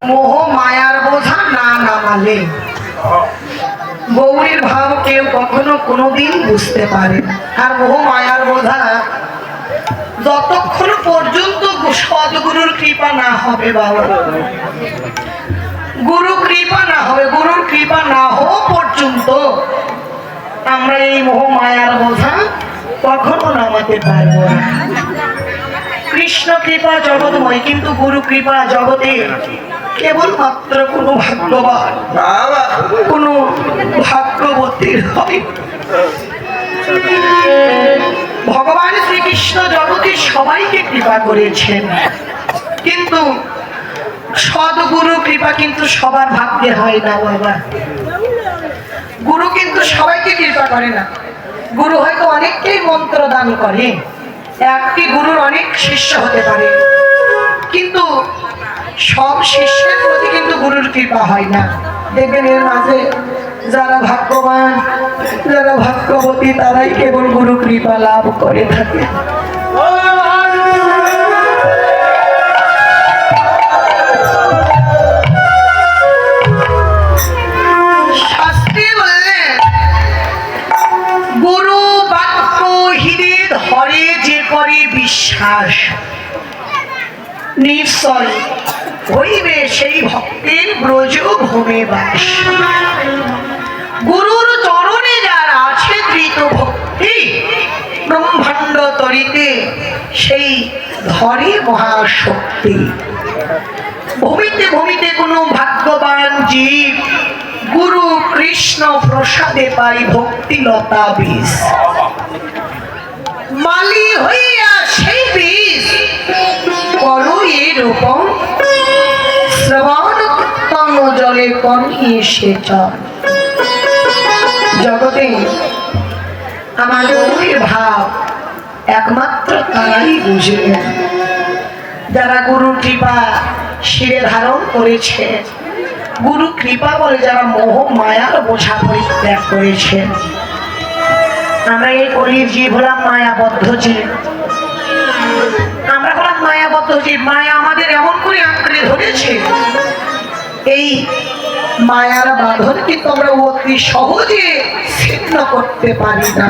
মোহ মায়ার বোঝা না নামালে গৌরীর ভাব কেউ কখনো কোনোদিন বুঝতে পারে না। আর মোহ মায়ার বোঝা যতক্ষণ পর্যন্ত সদ্গুরুর কৃপা না হবে, বাবা গুরু কৃপা না হবে, গুরুর কৃপা না হওয়া পর্যন্ত আমরা এই মোহ মায়ার বোঝা কখনো নামাতে পারবো না। কৃষ্ণ কৃপা জগৎময়, কিন্তু গুরু কৃপা জগতে কেবলমাত্র কোনো ভাগ্যবান, কোনো ভাগ্যবতীর হয়। ভগবান শ্রীকৃষ্ণ জগতের সবাইকে কৃপা করেছেন, কিন্তু সদ্গুরু কৃপা কিন্তু সবার ভাগ্যে হয় না বাবা। গুরু কিন্তু সবাইকে কৃপা করে না। গুরু হয়তো অনেককেই মন্ত্র দান করে, একটি গুরুর অনেক শিষ্য হতে পারে, কিন্তু সব শিষ্যের প্রতি কিন্তু গুরুর কৃপা হয় না। দেখবেন এর মাঝে যারা ভাগ্যবান, যারা ভাগ্যবতী, তারাই কেবল গুরু কৃপা লাভ করে থাকে। শাস্ত্রী বললেন, গুরু বাক্য হৃদে ধরে যে করে বিশ্বাস, নিশ্চয় হইবে সেই ভক্তের ব্রজ ভূমে বাস। গুরুর চরণে যার আছে ধৃত ভক্তি, ব্রহ্মাণ্ড তরিতে সেই ধরে মহাশক্তি। ভূমিতে ভূমিতে কোনো ভাগ্যবান জীব গুরু কৃষ্ণ প্রসাদে পাই ভক্তিলতা বীজ। মালি হইয়া সেই বীজ করো এরূপম, শ্রবণ কীর্তন জলে করিয়ে সেচন। জগতে আমার গৌরীর ভাব একমাত্র তারাই বুঝলেন, যারা গুরু কৃপা শিরে ধারণ করেছে, গুরু কৃপা বলে যারা মোহ মায়ার বোঝা পরিত্যাগ করেছেন। আমরা এই কলির জীব হলাম মায়াবদ্ধ জীব, আমরা হলাম মায়াবদ্ধ জীব। মায়া আমাদের এমন করে আঁকড়ে ধরেছে, এই মায়ার বাঁধন কিন্তু আমরা অতি সহজে ছিন্ন করতে পারি না।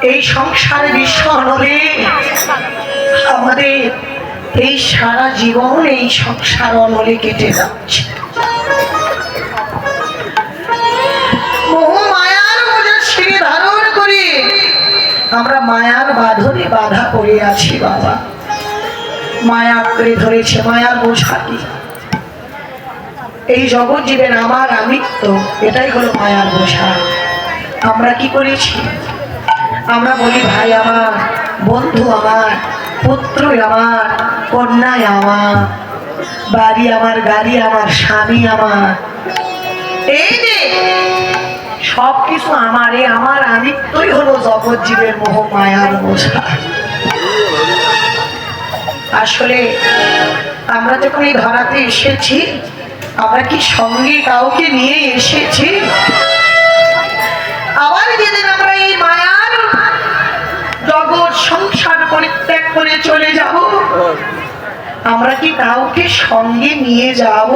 এই সংসার বিষয় হলে আমাদের এই সারা জীবন এই সংসার অনলে কেটে যাচ্ছে। মোহ মায়ার বোঝা শিরে ধারণ করে আমরা মায়ার বাঁধনে বাধা পড়ে আছি বাবা। মায়া করে ধরেছে, মায়ার বোঝা কি? এই জগৎ জীবের আমার আমিত্ব, এটাই হলো মায়ার বোঝা। আমরা কি করেছি? আমরা বলি ভাই আমার, বন্ধু আমার, পুত্র আমার, কন্যায় আমার, বাড়ি আমার, গাড়ি আমার, স্বামী আমার, এই যে সবকিছু আমার, এই আমার আমিত্বই হলো জগৎ জীবের মোহ মায়ার বোঝা। আসলে আমরা যখন এই ধরাতে এসেছি, আমরা কি সঙ্গে কাউকে নিয়ে এসেছি? আবার যেদিন আমরা এই মায়ার জগৎ সংসার পরিত্যাগ করে চলে যাব, আমরা কি কাউকে সঙ্গে নিয়ে যাব?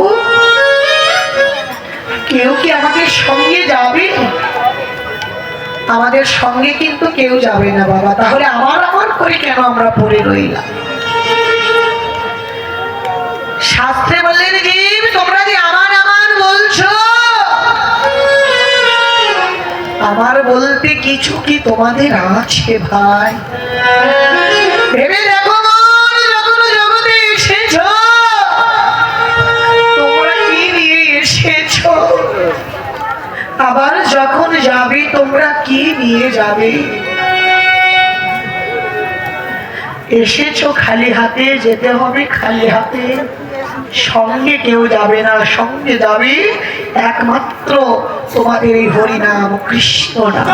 কেউ কি আমাদের সঙ্গে যাবে? আমাদের সঙ্গে কিন্তু কেউ যাবে না বাবা। তাহলে আমার আমার করে কেন আমরা পড়ে রইলাম? শাস্ত্রে বললেন, জীব তোমরা যে আমার আমার বলছো, আমার বলতে কিছু কি তোমাদের আছে ভাই? ভেবে দেখো, যখন জগতে এসেছো তোমরা কি নিয়ে এসেছো? আবার যখন যাবে তোমরা কি নিয়ে যাবে? এসেছো খালি হাতে, যেতে হবে খালি হাতে। সঙ্গে কেউ যাবে না, সঙ্গে যাবে একমাত্র তোমাদের এই হরিনাম কৃষ্ণ নাম।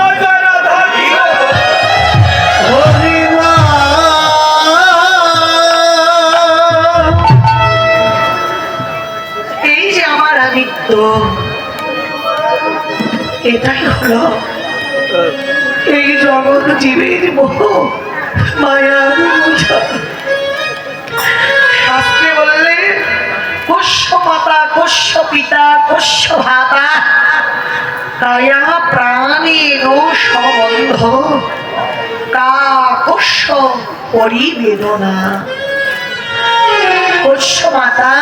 এই যে আমার আমিত্ব, এটাই হলো এই জগৎ জীবের মোহ মায়ার বোঝা। মাতা কস্য পিতা কস্য ভ্রাতা কায়া প্রাণের সম্বন্ধ কা কস্য পরিবেদনা। কস্য মাতা,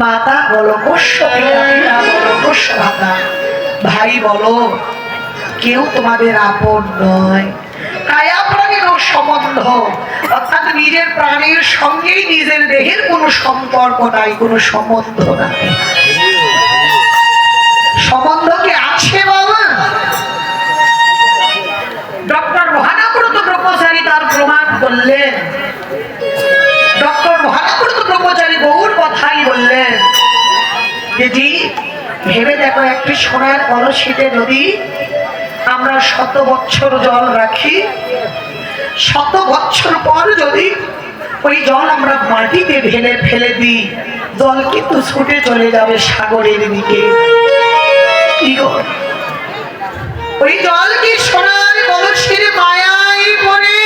মাতা বলো, কস্য পিতা, পিতা বলো, কস্য ভ্রাতা ভাই বলো, কেউ তোমাদের আপন নয়। কায়া প্রাণের সম্বন্ধ অর্থাৎ নিজের প্রাণের সঙ্গেই নিজের দেহের কোনো সম্পর্ক নাই, কোনো সম্বন্ধ নাই। সম্বন্ধ কি আছে বাবা? ডক্টর মহানাব্রত ব্রহ্মচারী তার প্রমাণ করলেন। ডক্টর মহানাব্রত ব্রহ্মচারী বহুর কথাই বললেন যে জি, ভেবে দেখো, একটি সোনার কলসিতে যদি আমরা 100 বছর জল রাখি, 100 বছর পর যদি ওই জল আমরা মাটিতে ঢেলে ফেলে দিই, জল কিন্তু ছুটে চলে যাবে সাগরের দিকে। কি গো, ওই জল কি সোনার কলসির মায়ায় পড়ে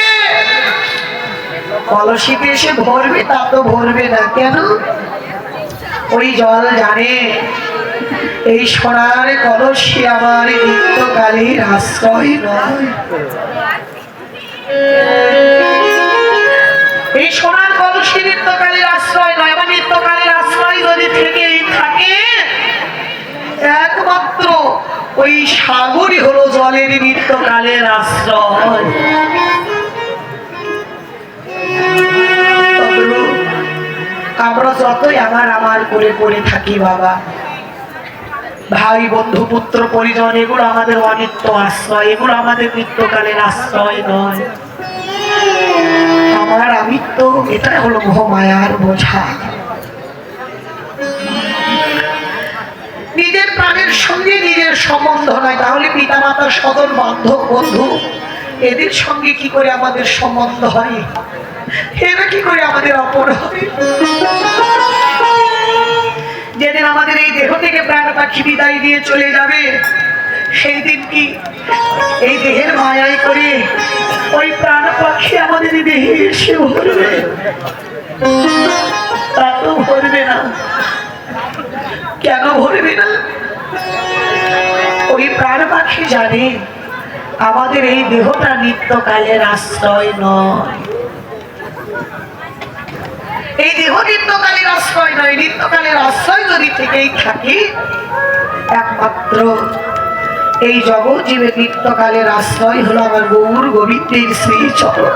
কলসিতে এসে ভরবে? তা তো ভরবে না। কেন? ওই জল জানে এই সোনার কলসি আমার নিত্যকালের আশ্রয় নয়। এই সোনার কলসি নিত্যকালের আশ্রয় নয়। আমার নিত্যকালের আশ্রয় যদি থেকেই থাকে, একমাত্র ওই সাগরই হলো জলের নিত্যকালের আশ্রয়। আমরা যতই আমার আমার করে পড়ে থাকি বাবা, ভাই বন্ধু পুত্র পরিজন, এগুলো আমাদের অনিত্য আশ্রয়, এগুলো আমাদের নিত্যকালের আশ্রয় নয়। আমার আমিত্ব, এটাই হলো মোহমায়ার বোঝা। নিজের প্রাণের সঙ্গে নিজের সম্বন্ধ নয়, তাহলে পিতা মাতার স্বজন বান্ধব বন্ধু এদের সঙ্গে কি করে আমাদের সম্বন্ধ হয়? এরা কি করে আমাদের অপর হবে? যেদিন আমাদের এই দেহ থেকে প্রাণ পাখি বিদায় দিয়ে চলে যাবে, সেই দিন কি এই দেহের মায়ায় করে ওই প্রাণ পাখি আমাদের দেহে এসে ভরবে? তা তো ভরবে না। কেন ভরবে না? ওই প্রাণ পাখি জানে আমাদের এই দেহটা নিত্যকালের আশ্রয় নয়। এই দেহ নিত্যকালের আশ্রয় নয়। নিত্যকালের আশ্রয় যদি থেকেই থাকি, একমাত্র এই জগৎ জীবের নিত্যকালের আশ্রয় হলো আমার গৌর গোবিন্দের শ্রী চরণ।